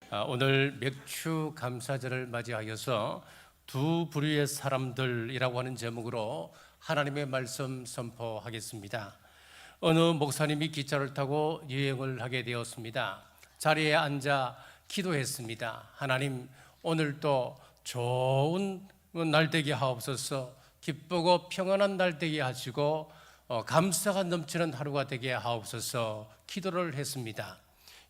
오늘 맥주 감사절을 맞이하여서 두 부류의 사람들이라고 하는 제목으로 하나님의 말씀 선포하겠습니다. 어느 목사님이 기차를 타고 여행을 하게 되었습니다. 자리에 앉아 기도했습니다. 하나님, 오늘도 좋은 날 되게 하옵소서. 기쁘고 평안한 날 되게 하시고 감사가 넘치는 하루가 되게 하옵소서. 기도를 했습니다.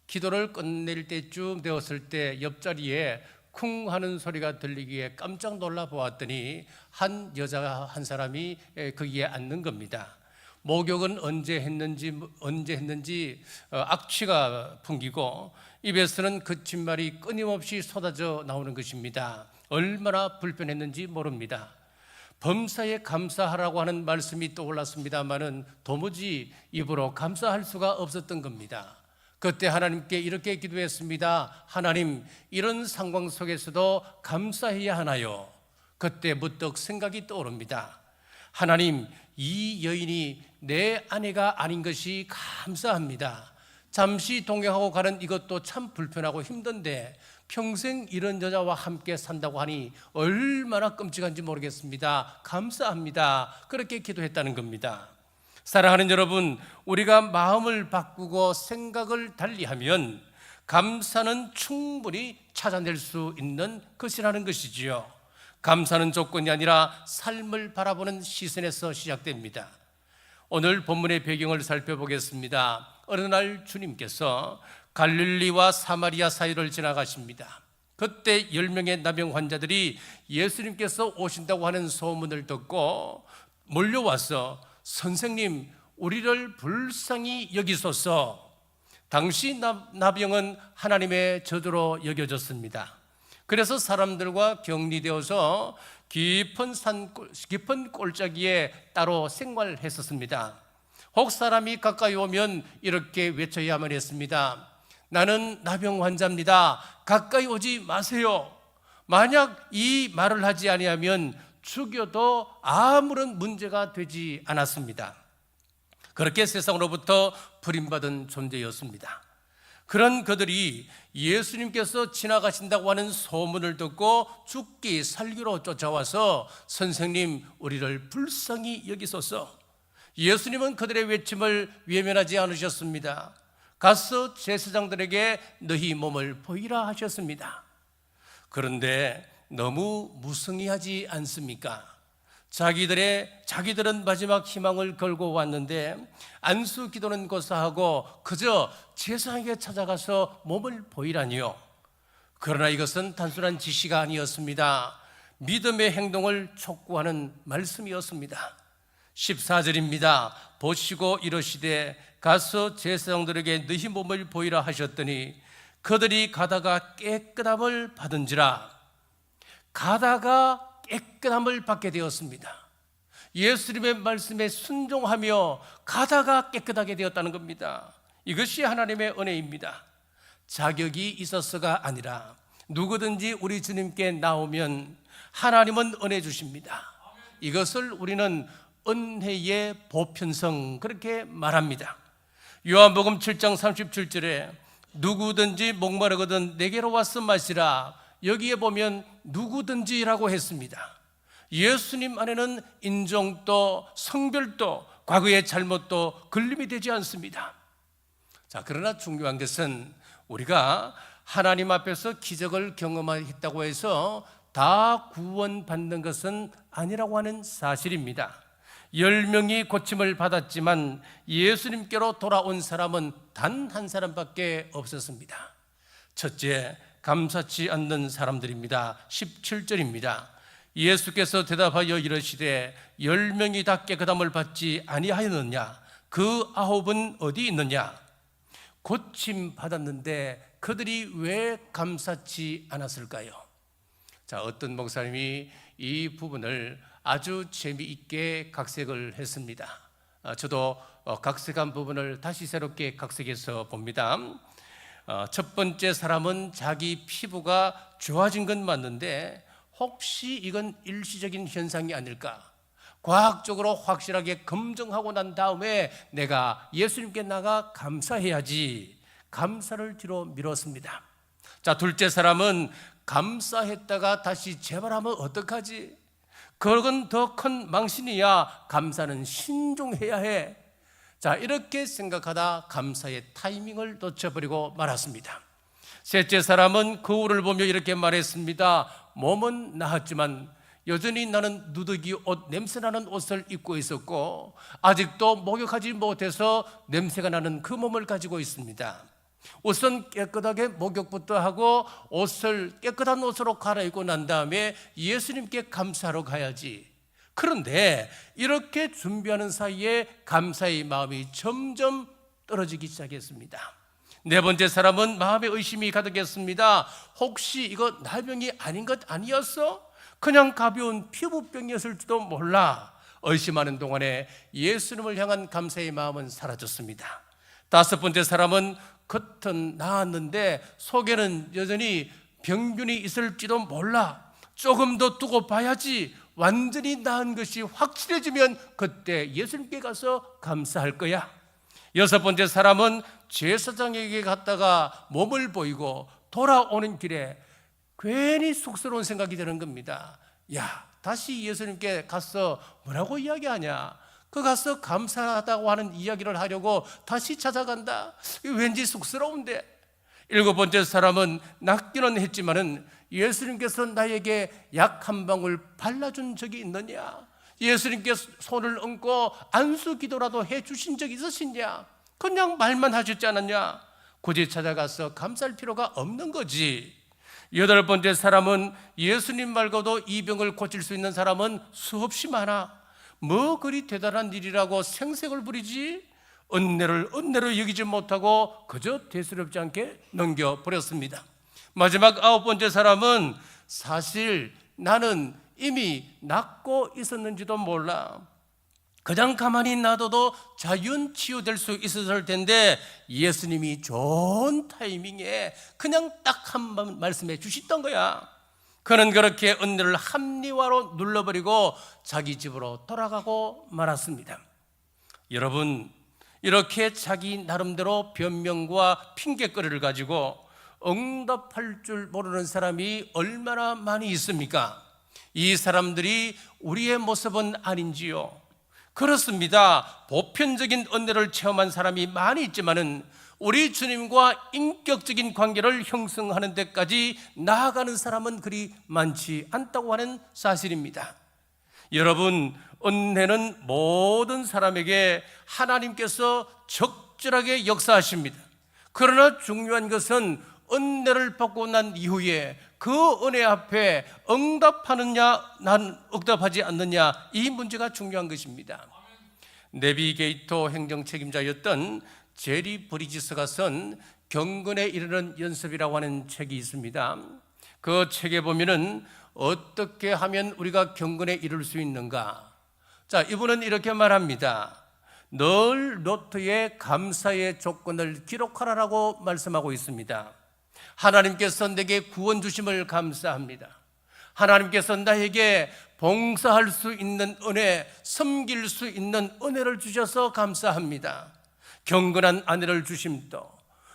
기도를 끝낼 때쯤 되었을 때 옆자리에 쿵 하는 소리가 들리기에 깜짝 놀라 보았더니 한 여자 한 사람이 거기에 앉는 겁니다. 목욕은 언제 했는지 악취가 풍기고 입에서는 거친말이 끊임없이 쏟아져 나오는 것입니다. 얼마나 불편했는지 모릅니다. 범사에 감사하라고 하는 말씀이 떠올랐습니다마는 도무지 입으로 감사할 수가 없었던 겁니다. 그때 하나님께 이렇게 기도했습니다. 하나님, 이런 상황 속에서도 감사해야 하나요? 그때 문득 생각이 떠오릅니다. 하나님, 이 여인이 내 아내가 아닌 것이 감사합니다. 잠시 동행하고 가는 이것도 참 불편하고 힘든데 평생 이런 여자와 함께 산다고 하니 얼마나 끔찍한지 모르겠습니다. 감사합니다. 그렇게 기도했다는 겁니다. 사랑하는 여러분, 우리가 마음을 바꾸고 생각을 달리하면 감사는 충분히 찾아낼 수 있는 것이라는 것이지요. 감사는 조건이 아니라 삶을 바라보는 시선에서 시작됩니다. 오늘 본문의 배경을 살펴보겠습니다. 어느 날 주님께서 갈릴리와 사마리아 사이를 지나가십니다. 그때 10명의 나병 환자들이 예수님께서 오신다고 하는 소문을 듣고 몰려와서 선생님, 우리를 불쌍히 여기소서. 당시 나병은 하나님의 저주로 여겨졌습니다. 그래서 사람들과 격리되어서 깊은 골짜기에 따로 생활했었습니다. 혹 사람이 가까이 오면 이렇게 외쳐야만 했습니다. 나는 나병 환자입니다. 가까이 오지 마세요. 만약 이 말을 하지 아니하면 죽여도 아무런 문제가 되지 않았습니다. 그렇게 세상으로부터 버림받은 존재였습니다. 그런 그들이 예수님께서 지나가신다고 하는 소문을 듣고 죽기 살기로 쫓아와서 선생님, 우리를 불쌍히 여기소서. 예수님은 그들의 외침을 외면하지 않으셨습니다. 가서 제사장들에게 너희 몸을 보이라 하셨습니다. 그런데 너무 무성의하지 않습니까? 자기들은 마지막 희망을 걸고 왔는데 안수 기도는 고사하고 그저 제사장에게 찾아가서 몸을 보이라니요. 그러나 이것은 단순한 지시가 아니었습니다. 믿음의 행동을 촉구하는 말씀이었습니다. 14절입니다. 보시고 이르시되 가서 제사장들에게 너희 몸을 보이라 하셨더니 그들이 가다가 깨끗함을 받은지라. 가다가 깨끗함을 받게 되었습니다. 예수님의 말씀에 순종하며 가다가 깨끗하게 되었다는 겁니다. 이것이 하나님의 은혜입니다. 자격이 있어서가 아니라 누구든지 우리 주님께 나오면 하나님은 은혜 주십니다. 이것을 우리는 은혜의 보편성, 그렇게 말합니다. 요한복음 7장 37절에 누구든지 목마르거든 내게로 와서 마시라. 여기에 보면 누구든지라고 했습니다. 예수님 안에는 인종도 성별도 과거의 잘못도 걸림이 되지 않습니다. 자, 그러나 중요한 것은 우리가 하나님 앞에서 기적을 경험했다고 해서 다 구원받는 것은 아니라고 하는 사실입니다. 10명이 고침을 받았지만 예수님께로 돌아온 사람은 단 한 사람밖에 없었습니다. 첫째, 감사치 않는 사람들입니다. 17절입니다. 예수께서 대답하여 이르시되 10명이 다 깨끗함을 받지 아니하였느냐? 그 9은 어디 있느냐? 고침 받았는데 그들이 왜 감사치 않았을까요? 자, 어떤 목사님이 이 부분을 아주 재미있게 각색을 했습니다. 저도 각색한 부분을 다시 새롭게 각색해서 봅니다. 첫 번째 사람은 자기 피부가 좋아진 건 맞는데 혹시 이건 일시적인 현상이 아닐까? 과학적으로 확실하게 검증하고 난 다음에 내가 예수님께 나가 감사해야지. 감사를 뒤로 미뤘습니다. 자, 둘째 사람은 감사했다가 다시 재발하면 어떡하지? 그건 더 큰 망신이야. 감사는 신중해야 해. 자, 이렇게 생각하다 감사의 타이밍을 놓쳐버리고 말았습니다. 셋째 사람은 거울을 보며 이렇게 말했습니다. 몸은 나았지만 여전히 나는 누더기 옷, 냄새나는 옷을 입고 있었고 아직도 목욕하지 못해서 냄새가 나는 그 몸을 가지고 있습니다. 우선 깨끗하게 목욕부터 하고 옷을 깨끗한 옷으로 갈아입고 난 다음에 예수님께 감사하러 가야지. 그런데 이렇게 준비하는 사이에 감사의 마음이 점점 떨어지기 시작했습니다. 네 번째 사람은 마음에 의심이 가득했습니다. 혹시 이거 나병이 아닌 것 아니었어? 그냥 가벼운 피부병이었을지도 몰라. 의심하는 동안에 예수님을 향한 감사의 마음은 사라졌습니다. 다섯 번째 사람은 겉은 나았는데 속에는 여전히 병균이 있을지도 몰라. 조금 더 두고 봐야지. 완전히 나은 것이 확실해지면 그때 예수님께 가서 감사할 거야. 여섯 번째 사람은 제사장에게 갔다가 몸을 보이고 돌아오는 길에 괜히 쑥스러운 생각이 드는 겁니다. 야, 다시 예수님께 가서 뭐라고 이야기하냐? 그 가서 감사하다고 하는 이야기를 하려고 다시 찾아간다. 왠지 쑥스러운데. 일곱 번째 사람은 낫기는 했지만은 예수님께서 나에게 약 한 방울 발라준 적이 있느냐? 예수님께 손을 얹고 안수 기도라도 해주신 적이 있으시냐? 그냥 말만 하셨지 않았냐? 굳이 찾아가서 감사할 필요가 없는 거지. 여덟 번째 사람은 예수님 말고도 이 병을 고칠 수 있는 사람은 수없이 많아. 뭐 그리 대단한 일이라고 생색을 부리지? 은혜를 여기지 못하고 그저 대수롭지 않게 넘겨버렸습니다. 마지막 아홉 번째 사람은 사실 나는 이미 낫고 있었는지도 몰라. 그냥 가만히 놔둬도 자연 치유될 수 있었을 텐데 예수님이 좋은 타이밍에 그냥 딱 한 번 말씀해 주셨던 거야. 그는 그렇게 은혜를 합리화로 눌러버리고 자기 집으로 돌아가고 말았습니다. 여러분, 이렇게 자기 나름대로 변명과 핑계거리를 가지고 응답할 줄 모르는 사람이 얼마나 많이 있습니까? 이 사람들이 우리의 모습은 아닌지요? 그렇습니다. 보편적인 은혜를 체험한 사람이 많이 있지만은 우리 주님과 인격적인 관계를 형성하는 데까지 나아가는 사람은 그리 많지 않다고 하는 사실입니다. 여러분, 은혜는 모든 사람에게 하나님께서 적절하게 역사하십니다. 그러나 중요한 것은 은혜를 받고 난 이후에 그 은혜 앞에 응답하느냐, 난 응답하지 않느냐, 이 문제가 중요한 것입니다. 내비게이터 행정 책임자였던 제리 브리지스가 쓴 경건에 이르는 연습이라고 하는 책이 있습니다. 그 책에 보면은 어떻게 하면 우리가 경건에 이룰 수 있는가? 자, 이분은 이렇게 말합니다. 늘 노트에 감사의 조건을 기록하라고 말씀하고 있습니다. 하나님께서 내게 구원 주심을 감사합니다. 하나님께서 나에게 봉사할 수 있는 은혜, 섬길 수 있는 은혜를 주셔서 감사합니다. 경건한 아내를 주심도,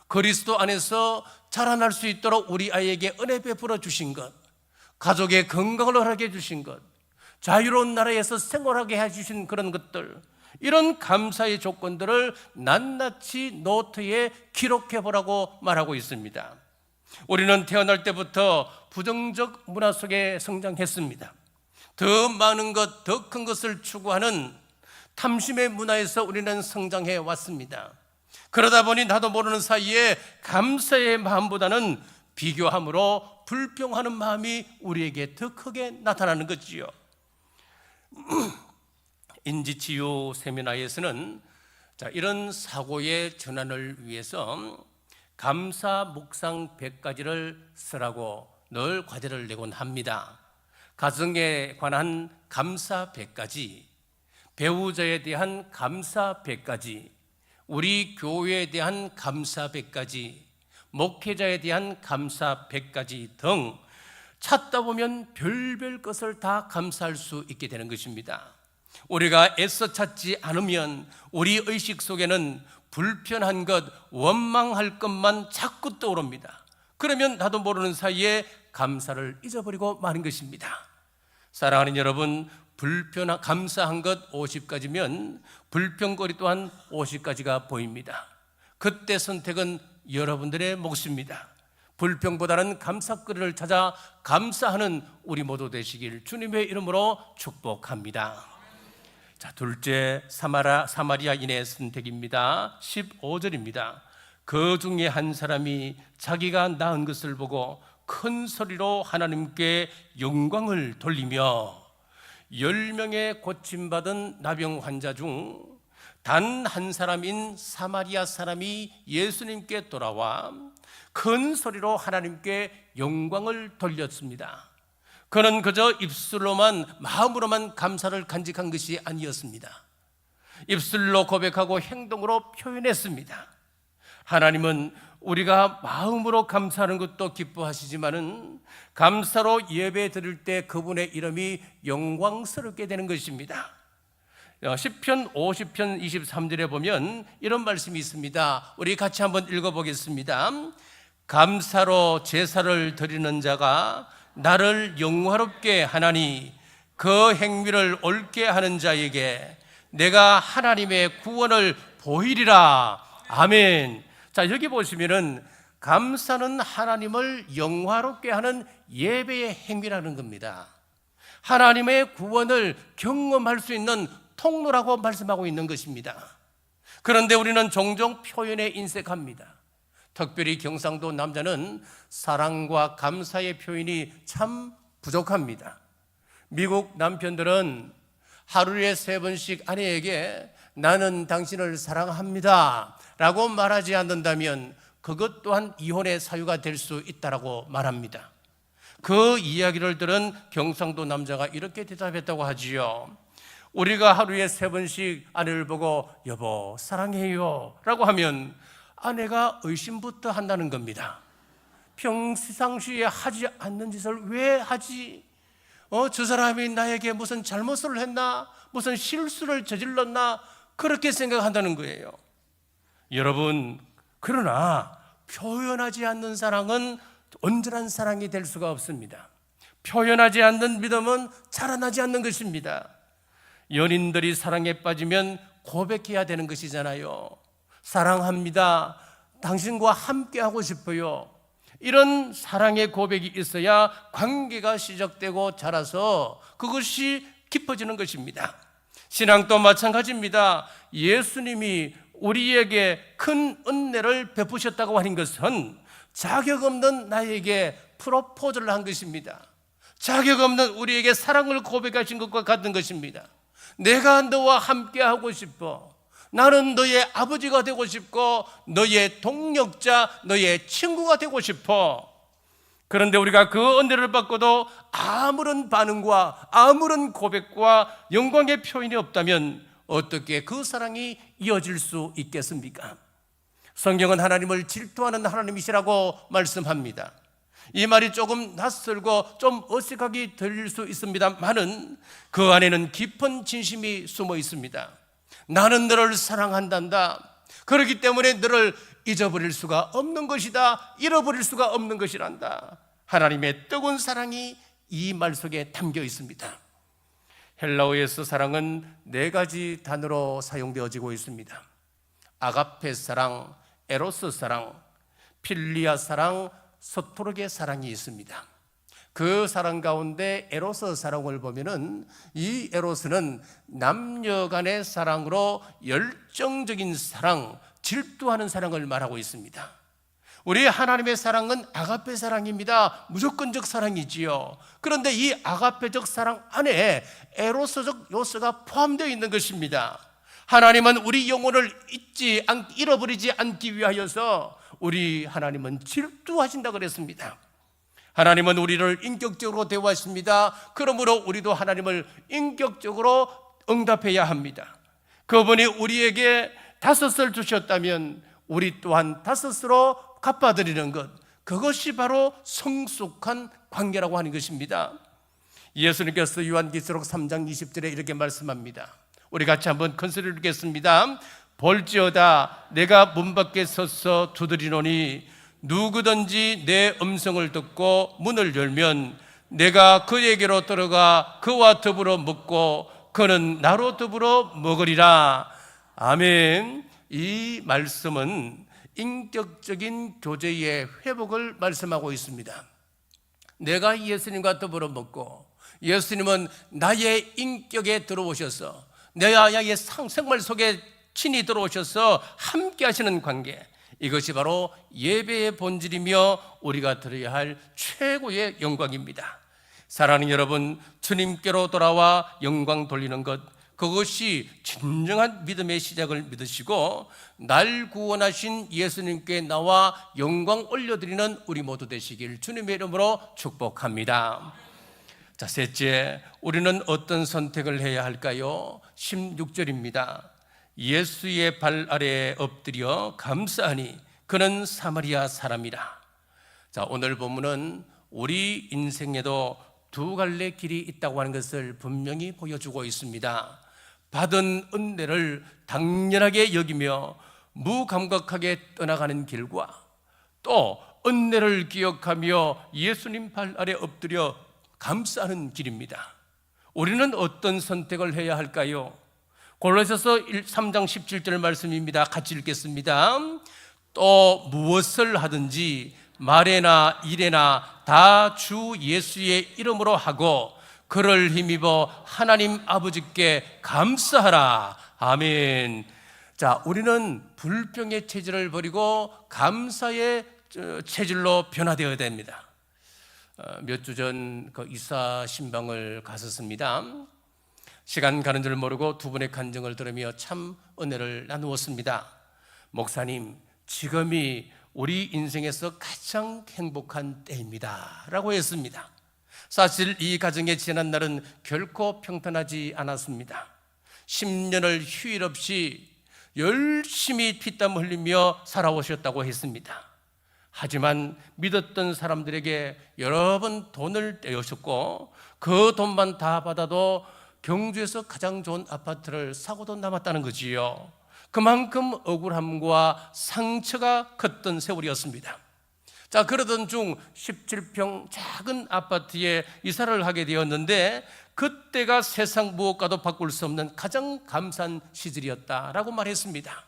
그리스도 안에서 자라날 수 있도록 우리 아이에게 은혜 베풀어 주신 것, 가족의 건강을 허락해 주신 것, 자유로운 나라에서 생활하게 해주신 그런 것들, 이런 감사의 조건들을 낱낱이 노트에 기록해 보라고 말하고 있습니다. 우리는 태어날 때부터 부정적 문화 속에 성장했습니다. 더 많은 것, 더 큰 것을 추구하는 탐심의 문화에서 우리는 성장해 왔습니다. 그러다 보니 나도 모르는 사이에 감사의 마음보다는 비교함으로 불평하는 마음이 우리에게 더 크게 나타나는 거지요. 인지치유 세미나에서는 이런 사고의 전환을 위해서 감사 묵상 100가지를 쓰라고 늘 과제를 내곤 합니다. 가정에 관한 감사 100가지, 배우자에 대한 감사 100가지, 우리 교회에 대한 감사 100가지, 목회자에 대한 감사 100가지 등 찾다 보면 별별 것을 다 감사할 수 있게 되는 것입니다. 우리가 애써 찾지 않으면 우리 의식 속에는 불편한 것, 원망할 것만 자꾸 떠오릅니다. 그러면 나도 모르는 사이에 감사를 잊어버리고 마는 것입니다. 사랑하는 여러분, 감사한 것 50가지면 불평거리 또한 50가지가 보입니다. 그때 선택은 여러분들의 몫입니다. 불평보다는 감사거리를 찾아 감사하는 우리 모두 되시길 주님의 이름으로 축복합니다. 자, 둘째, 사마리아인의 선택입니다. 15절입니다. 그 중에 한 사람이 자기가 낳은 것을 보고 큰 소리로 하나님께 영광을 돌리며 10명의 고침받은 나병 환자 중 단 한 사람인 사마리아 사람이 예수님께 돌아와 큰 소리로 하나님께 영광을 돌렸습니다. 그는 그저 입술로만, 마음으로만 감사를 간직한 것이 아니었습니다. 입술로 고백하고 행동으로 표현했습니다. 하나님은 우리가 마음으로 감사하는 것도 기뻐하시지만은 감사로 예배 드릴 때 그분의 이름이 영광스럽게 되는 것입니다. 시편 50편 23절에 보면 이런 말씀이 있습니다. 우리 같이 한번 읽어보겠습니다. 감사로 제사를 드리는 자가 나를 영화롭게 하나니 그 행위를 옳게 하는 자에게 내가 하나님의 구원을 보이리라. 아멘. 자, 여기 보시면은 감사는 하나님을 영화롭게 하는 예배의 행위라는 겁니다. 하나님의 구원을 경험할 수 있는 통로라고 말씀하고 있는 것입니다. 그런데 우리는 종종 표현에 인색합니다. 특별히 경상도 남자는 사랑과 감사의 표현이 참 부족합니다. 미국 남편들은 하루에 3번씩 아내에게 나는 당신을 사랑합니다 라고 말하지 않는다면 그것 또한 이혼의 사유가 될 수 있다고 말합니다. 그 이야기를 들은 경상도 남자가 이렇게 대답했다고 하지요. 우리가 하루에 3번씩 아내를 보고 여보 사랑해요 라고 하면 아내가 의심부터 한다는 겁니다. 평상시에 하지 않는 짓을 왜 하지? 저 사람이 나에게 무슨 잘못을 했나? 무슨 실수를 저질렀나? 그렇게 생각한다는 거예요. 여러분, 그러나 표현하지 않는 사랑은 온전한 사랑이 될 수가 없습니다. 표현하지 않는 믿음은 자라나지 않는 것입니다. 연인들이 사랑에 빠지면 고백해야 되는 것이잖아요. 사랑합니다. 당신과 함께 하고 싶어요. 이런 사랑의 고백이 있어야 관계가 시작되고 자라서 그것이 깊어지는 것입니다. 신앙도 마찬가지입니다. 예수님이 우리에게 큰 은혜를 베푸셨다고 하는 것은 자격 없는 나에게 프로포즈를 한 것입니다. 자격 없는 우리에게 사랑을 고백하신 것과 같은 것입니다. 내가 너와 함께 하고 싶어. 나는 너의 아버지가 되고 싶고 너의 동력자, 너의 친구가 되고 싶어. 그런데 우리가 그 은혜를 받고도 아무런 반응과 아무런 고백과 영광의 표현이 없다면 어떻게 그 사랑이 이어질 수 있겠습니까? 성경은 하나님을 질투하는 하나님이시라고 말씀합니다. 이 말이 조금 낯설고 좀 어색하게 들릴 수 있습니다만은 그 안에는 깊은 진심이 숨어 있습니다. 나는 너를 사랑한단다. 그렇기 때문에 너를 잊어버릴 수가 없는 것이다. 잃어버릴 수가 없는 것이란다. 하나님의 뜨거운 사랑이 이 말 속에 담겨 있습니다. 헬라어에서 사랑은 4가지 단어로 사용되어지고 있습니다. 아가페 사랑, 에로스 사랑, 필리아 사랑, 서투르게 사랑이 있습니다. 그 사랑 가운데 에로스 사랑을 보면은 이 에로스는 남녀 간의 사랑으로 열정적인 사랑, 질투하는 사랑을 말하고 있습니다. 우리 하나님의 사랑은 아가페 사랑입니다. 무조건적 사랑이지요. 그런데 이 아가페적 사랑 안에 에로스적 요소가 포함되어 있는 것입니다. 하나님은 우리 영혼을 잃어버리지 않기 위하여서 우리 하나님은 질투하신다 그랬습니다. 하나님은 우리를 인격적으로 대우하십니다. 그러므로 우리도 하나님을 인격적으로 응답해야 합니다. 그분이 우리에게 5을 주셨다면 우리 또한 5으로 갚아드리는 것, 그것이 바로 성숙한 관계라고 하는 것입니다. 예수님께서 요한계시록 3장 20절에 이렇게 말씀합니다. 우리 같이 한번 큰 소리를 읽겠습니다. 볼지어다 내가 문 밖에 서서 두드리노니 누구든지 내 음성을 듣고 문을 열면 내가 그에게로 들어가 그와 더불어 먹고 그는 나로 더불어 먹으리라. 아멘. 이 말씀은 인격적인 교제의 회복을 말씀하고 있습니다. 내가 예수님과 더불어 먹고 예수님은 나의 인격에 들어오셔서 나의 생활 속에 친히 들어오셔서 함께 하시는 관계, 이것이 바로 예배의 본질이며 우리가 드려야 할 최고의 영광입니다. 사랑하는 여러분, 주님께로 돌아와 영광 돌리는 것, 그것이 진정한 믿음의 시작을 믿으시고 날 구원하신 예수님께 나와 영광 올려드리는 우리 모두 되시길 주님의 이름으로 축복합니다. 자, 셋째, 우리는 어떤 선택을 해야 할까요? 16절입니다. 예수의 발 아래에 엎드려 감사하니 그는 사마리아 사람이라. 자, 오늘 본문은 우리 인생에도 두 갈래 길이 있다고 하는 것을 분명히 보여주고 있습니다. 받은 은혜를 당연하게 여기며 무감각하게 떠나가는 길과 또 은혜를 기억하며 예수님 발 아래 엎드려 감사하는 길입니다. 우리는 어떤 선택을 해야 할까요? 골로새서 3장 17절 말씀입니다. 같이 읽겠습니다. 또 무엇을 하든지 말에나 일에나 다 주 예수의 이름으로 하고 그를 힘입어 하나님 아버지께 감사하라. 아멘. 자, 우리는 불평의 체질을 버리고 감사의 체질로 변화되어야 됩니다. 몇 주 전 그 이사 신방을 갔었습니다. 시간 가는 줄 모르고 두 분의 간증을 들으며 참 은혜를 나누었습니다. 목사님, 지금이 우리 인생에서 가장 행복한 때입니다 라고 했습니다. 사실 이 가정의 지난 날은 결코 평탄하지 않았습니다. 10년을 휴일 없이 열심히 피땀 흘리며 살아오셨다고 했습니다. 하지만 믿었던 사람들에게 여러 번 돈을 떼어셨고 그 돈만 다 받아도 경주에서 가장 좋은 아파트를 사고도 남았다는 거지요. 그만큼 억울함과 상처가 컸던 세월이었습니다. 자, 그러던 중 17평 작은 아파트에 이사를 하게 되었는데 그때가 세상 무엇과도 바꿀 수 없는 가장 감사한 시절이었다라고 말했습니다.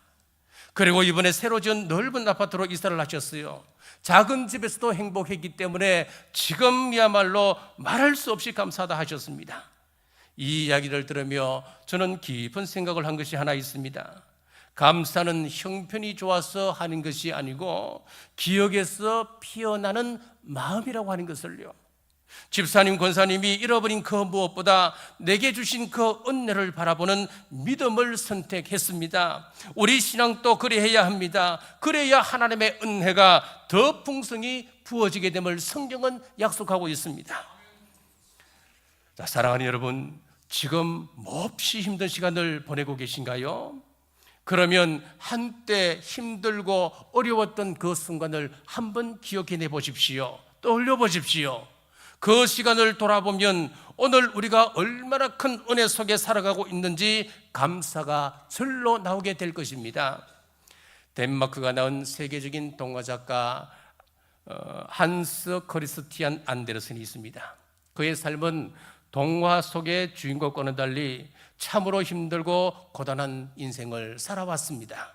그리고 이번에 새로 지은 넓은 아파트로 이사를 하셨어요. 작은 집에서도 행복했기 때문에 지금이야말로 말할 수 없이 감사하다 하셨습니다. 이 이야기를 들으며 저는 깊은 생각을 한 것이 하나 있습니다. 감사는 형편이 좋아서 하는 것이 아니고 기억에서 피어나는 마음이라고 하는 것을요. 집사님, 권사님이 잃어버린 그 무엇보다 내게 주신 그 은혜를 바라보는 믿음을 선택했습니다. 우리 신앙도 그래야 합니다. 그래야 하나님의 은혜가 더 풍성히 부어지게 됨을 성경은 약속하고 있습니다. 자, 사랑하는 여러분, 지금 몹시 힘든 시간을 보내고 계신가요? 그러면 한때 힘들고 어려웠던 그 순간을 한번 기억해내 보십시오. 떠올려 보십시오. 그 시간을 돌아보면 오늘 우리가 얼마나 큰 은혜 속에 살아가고 있는지 감사가 절로 나오게 될 것입니다. 덴마크가 낳은 세계적인 동화 작가 한스 크리스티안 안데르센이 있습니다. 그의 삶은 동화 속의 주인공과는 달리 참으로 힘들고 고단한 인생을 살아왔습니다.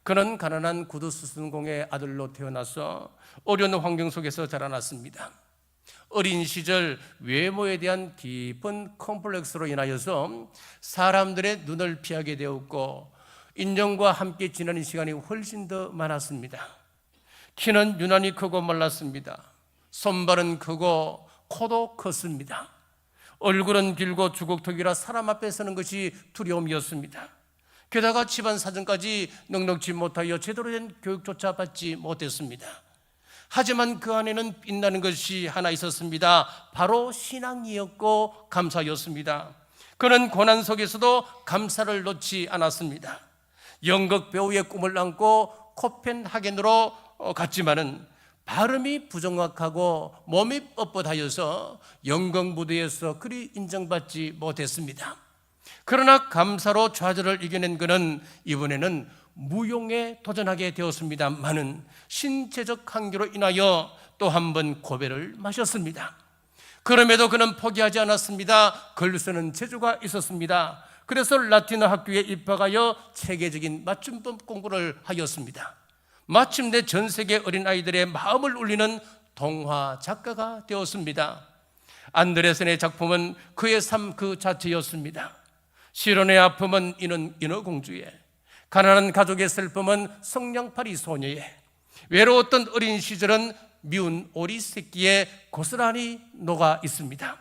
그는 가난한 구두수순공의 아들로 태어나서 어려운 환경 속에서 자라났습니다. 어린 시절 외모에 대한 깊은 컴플렉스로 인하여서 사람들의 눈을 피하게 되었고 인정과 함께 지나는 시간이 훨씬 더 많았습니다. 키는 유난히 크고 말랐습니다. 손발은 크고 코도 컸습니다. 얼굴은 길고 주걱턱이라 사람 앞에 서는 것이 두려움이었습니다. 게다가 집안 사정까지 넉넉지 못하여 제대로 된 교육조차 받지 못했습니다. 하지만 그 안에는 빛나는 것이 하나 있었습니다. 바로 신앙이었고 감사였습니다. 그는 고난 속에서도 감사를 놓지 않았습니다. 연극 배우의 꿈을 안고 코펜하겐으로 갔지만은 발음이 부정확하고 몸이 뻣뻣하여서 연극 무대에서 그리 인정받지 못했습니다. 그러나 감사로 좌절을 이겨낸 그는 이번에는 무용에 도전하게 되었습니다만은 신체적 한계로 인하여 또 한 번 고배를 마셨습니다. 그럼에도 그는 포기하지 않았습니다. 글 쓰는 재주가 있었습니다. 그래서 라틴어 학교에 입학하여 체계적인 맞춤법 공부를 하였습니다. 마침내 전 세계 어린아이들의 마음을 울리는 동화 작가가 되었습니다. 안데르센의 작품은 그의 삶 그 자체였습니다. 시론의 아픔은 인어공주의, 가난한 가족의 슬픔은 성냥팔이 소녀의, 외로웠던 어린 시절은 미운 오리 새끼에 고스란히 녹아 있습니다.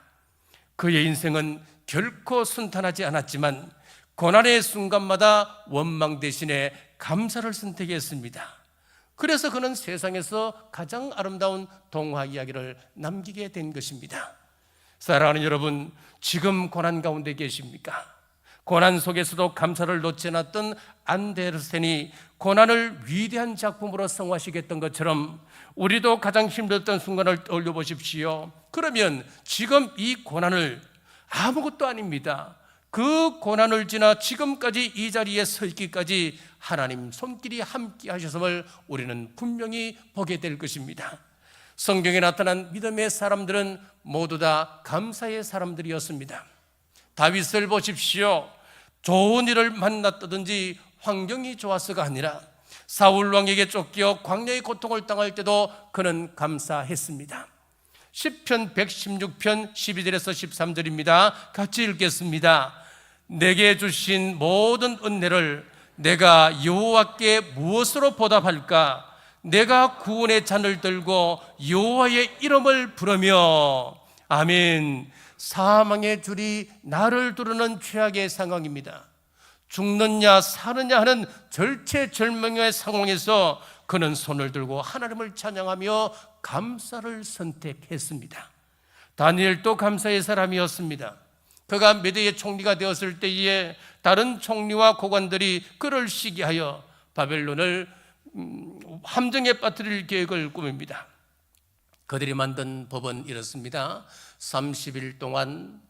그의 인생은 결코 순탄하지 않았지만 고난의 순간마다 원망 대신에 감사를 선택했습니다. 그래서 그는 세상에서 가장 아름다운 동화 이야기를 남기게 된 것입니다. 사랑하는 여러분, 지금 고난 가운데 계십니까? 고난 속에서도 감사를 놓지 않았던 안데르센이 고난을 위대한 작품으로 성화시켰던 것처럼 우리도 가장 힘들었던 순간을 떠올려 보십시오. 그러면 지금 이 고난을 아무것도 아닙니다. 그 고난을 지나 지금까지 이 자리에 서 있기까지 하나님 손길이 함께 하셨음을 우리는 분명히 보게 될 것입니다. 성경에 나타난 믿음의 사람들은 모두 다 감사의 사람들이었습니다. 다윗을 보십시오. 좋은 일을 만났다든지 환경이 좋아서가 아니라 사울 왕에게 쫓겨 광야의 고통을 당할 때도 그는 감사했습니다. 시편 116편 12절에서 13절입니다. 같이 읽겠습니다. 내게 주신 모든 은혜를 내가 여호와께 무엇으로 보답할까? 내가 구원의 잔을 들고 여호와의 이름을 부르며. 아멘. 사망의 줄이 나를 두르는 최악의 상황입니다. 죽느냐 사느냐 하는 절체절명의 상황에서 그는 손을 들고 하나님을 찬양하며 감사를 선택했습니다. 다니엘도 감사의 사람이었습니다. 그가 메대의 총리가 되었을 때에 다른 총리와 고관들이 그를 시기하여 바벨론을 함정에 빠뜨릴 계획을 꾸밉니다. 그들이 만든 법은 이렇습니다. 30일 동안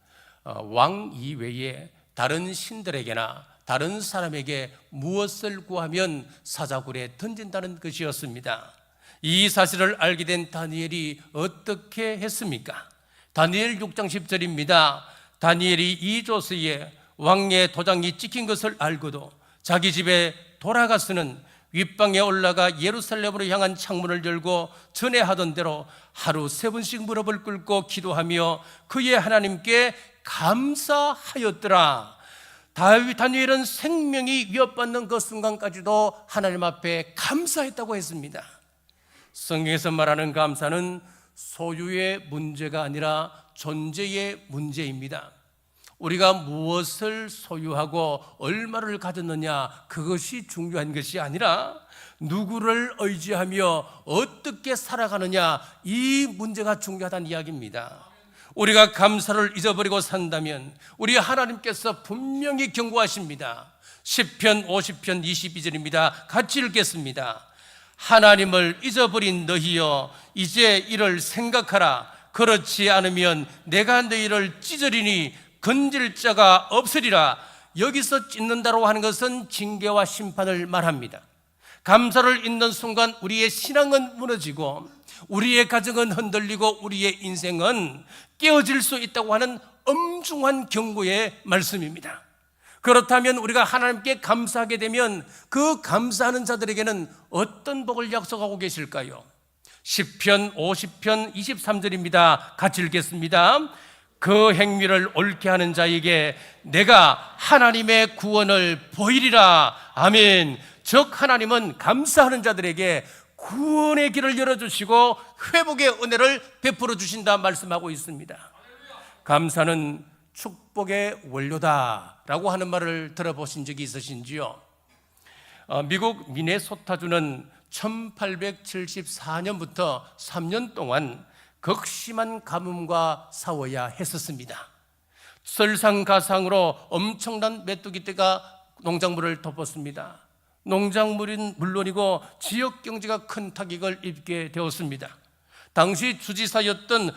왕 이외에 다른 신들에게나 다른 사람에게 무엇을 구하면 사자굴에 던진다는 것이었습니다. 이 사실을 알게 된 다니엘이 어떻게 했습니까? 다니엘 6장 10절입니다. 다니엘이 이 조서에 왕의 도장이 찍힌 것을 알고도 자기 집에 돌아가서는 윗방에 올라가 예루살렘으로 향한 창문을 열고 전에 하던 대로 하루 3번씩 무릎을 꿇고 기도하며 그의 하나님께 감사하였더라. 다니엘은 생명이 위협받는 그 순간까지도 하나님 앞에 감사했다고 했습니다. 성경에서 말하는 감사는 소유의 문제가 아니라 존재의 문제입니다. 우리가 무엇을 소유하고 얼마를 가졌느냐, 그것이 중요한 것이 아니라 누구를 의지하며 어떻게 살아가느냐, 이 문제가 중요하다는 이야기입니다. 우리가 감사를 잊어버리고 산다면 우리 하나님께서 분명히 경고하십니다. 시편 50편 22절입니다. 같이 읽겠습니다. 하나님을 잊어버린 너희여, 이제 이를 생각하라. 그렇지 않으면 내가 너희를 찢으리니 건질 자가 없으리라. 여기서 찢는다고 하는 것은 징계와 심판을 말합니다. 감사를 잊는 순간 우리의 신앙은 무너지고 우리의 가정은 흔들리고 우리의 인생은 깨어질 수 있다고 하는 엄중한 경고의 말씀입니다. 그렇다면 우리가 하나님께 감사하게 되면 그 감사하는 자들에게는 어떤 복을 약속하고 계실까요? 시편 50편 23절입니다. 같이 읽겠습니다. 그 행위를 옳게 하는 자에게 내가 하나님의 구원을 보이리라. 아멘. 즉 하나님은 감사하는 자들에게 구원의 길을 열어주시고 회복의 은혜를 베풀어 주신다 말씀하고 있습니다. 감사는 축복의 원료다라고 하는 말을 들어보신 적이 있으신지요? 미국 미네소타주는 1874년부터 3년 동안 극심한 가뭄과 싸워야 했었습니다. 설상가상으로 엄청난 메뚜기떼가 농작물을 덮었습니다. 농작물은 물론이고 지역 경제가 큰 타격을 입게 되었습니다. 당시 주지사였던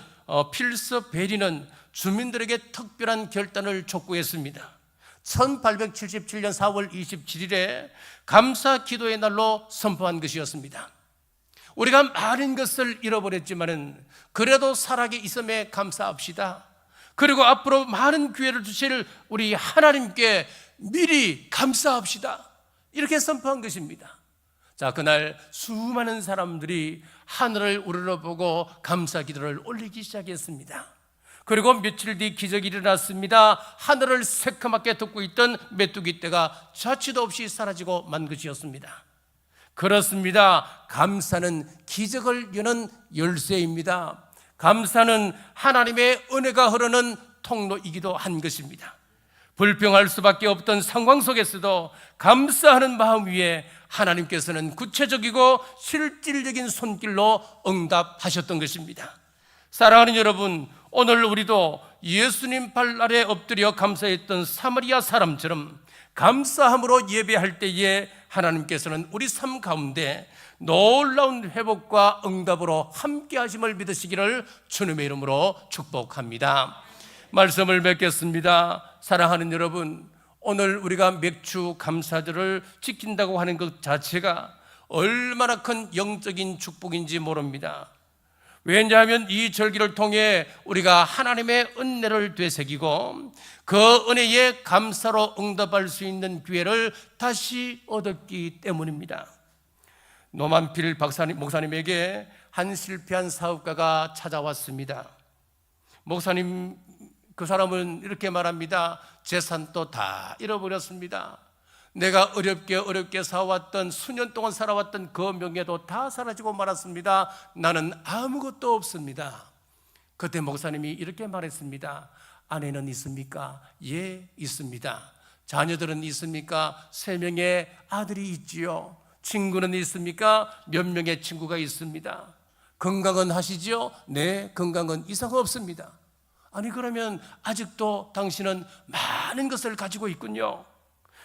필서 베리는 주민들에게 특별한 결단을 촉구했습니다. 1877년 4월 27일에 감사 기도의 날로 선포한 것이었습니다. 우리가 많은 것을 잃어버렸지만은 그래도 살아계 있음에 감사합시다. 그리고 앞으로 많은 기회를 주실 우리 하나님께 미리 감사합시다. 이렇게 선포한 것입니다. 자, 그날 수많은 사람들이 하늘을 우러러보고 감사 기도를 올리기 시작했습니다. 그리고 며칠 뒤 기적이 일어났습니다. 하늘을 새카맣게 덮고 있던 메뚜기 떼가 자취도 없이 사라지고 만 것이었습니다. 그렇습니다. 감사는 기적을 여는 열쇠입니다. 감사는 하나님의 은혜가 흐르는 통로이기도 한 것입니다. 불평할 수밖에 없던 상황 속에서도 감사하는 마음 위에 하나님께서는 구체적이고 실질적인 손길로 응답하셨던 것입니다. 사랑하는 여러분, 오늘 우리도 예수님 발 아래 엎드려 감사했던 사마리아 사람처럼 감사함으로 예배할 때에 하나님께서는 우리 삶 가운데 놀라운 회복과 응답으로 함께 하심을 믿으시기를 주님의 이름으로 축복합니다. 말씀을 맺겠습니다. 사랑하는 여러분, 오늘 우리가 맥주 감사절을 지킨다고 하는 것 자체가 얼마나 큰 영적인 축복인지 모릅니다. 왜냐하면 이 절기를 통해 우리가 하나님의 은혜를 되새기고 그 은혜에 감사로 응답할 수 있는 기회를 다시 얻었기 때문입니다. 노만필 목사님에게 한 실패한 사업가가 찾아왔습니다. 목사님, 그 사람은 이렇게 말합니다. 재산도 다 잃어버렸습니다. 내가 어렵게 살아왔던, 수년 동안 살아왔던 그 명예도 다 사라지고 말았습니다. 나는 아무것도 없습니다. 그때 목사님이 이렇게 말했습니다. 아내는 있습니까? 예, 있습니다. 자녀들은 있습니까? 3명의 아들이 있지요. 친구는 있습니까? 몇 명의 친구가 있습니다. 건강은 하시지요? 네, 건강은 이상 없습니다. 아니, 그러면 아직도 당신은 많은 것을 가지고 있군요.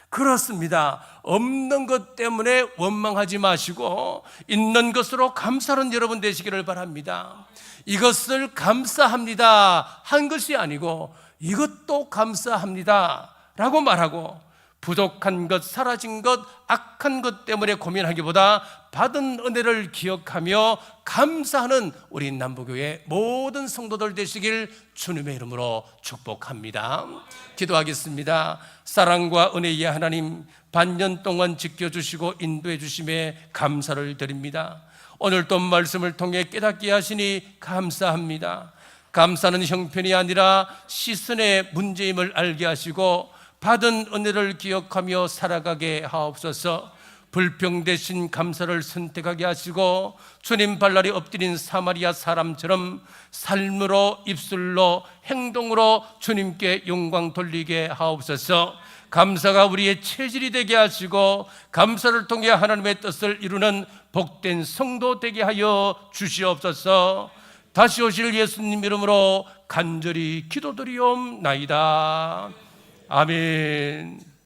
그렇습니다. 없는 것 때문에 원망하지 마시고 있는 것으로 감사하는 여러분 되시기를 바랍니다. 이것을 감사합니다 한 것이 아니고 이것도 감사합니다 라고 말하고, 부족한 것, 사라진 것, 악한 것 때문에 고민하기보다 받은 은혜를 기억하며 감사하는 우리 남부교회 모든 성도들 되시길 주님의 이름으로 축복합니다. 기도하겠습니다. 사랑과 은혜의 하나님, 반년 동안 지켜주시고 인도해 주심에 감사를 드립니다. 오늘 또 말씀을 통해 깨닫게 하시니 감사합니다. 감사는 형편이 아니라 시선의 문제임을 알게 하시고 받은 은혜를 기억하며 살아가게 하옵소서. 불평 대신 감사를 선택하게 하시고 주님 발날이 엎드린 사마리아 사람처럼 삶으로, 입술로, 행동으로 주님께 영광 돌리게 하옵소서. 감사가 우리의 체질이 되게 하시고 감사를 통해 하나님의 뜻을 이루는 복된 성도 되게 하여 주시옵소서. 다시 오실 예수님 이름으로 간절히 기도드리옵나이다. 아멘.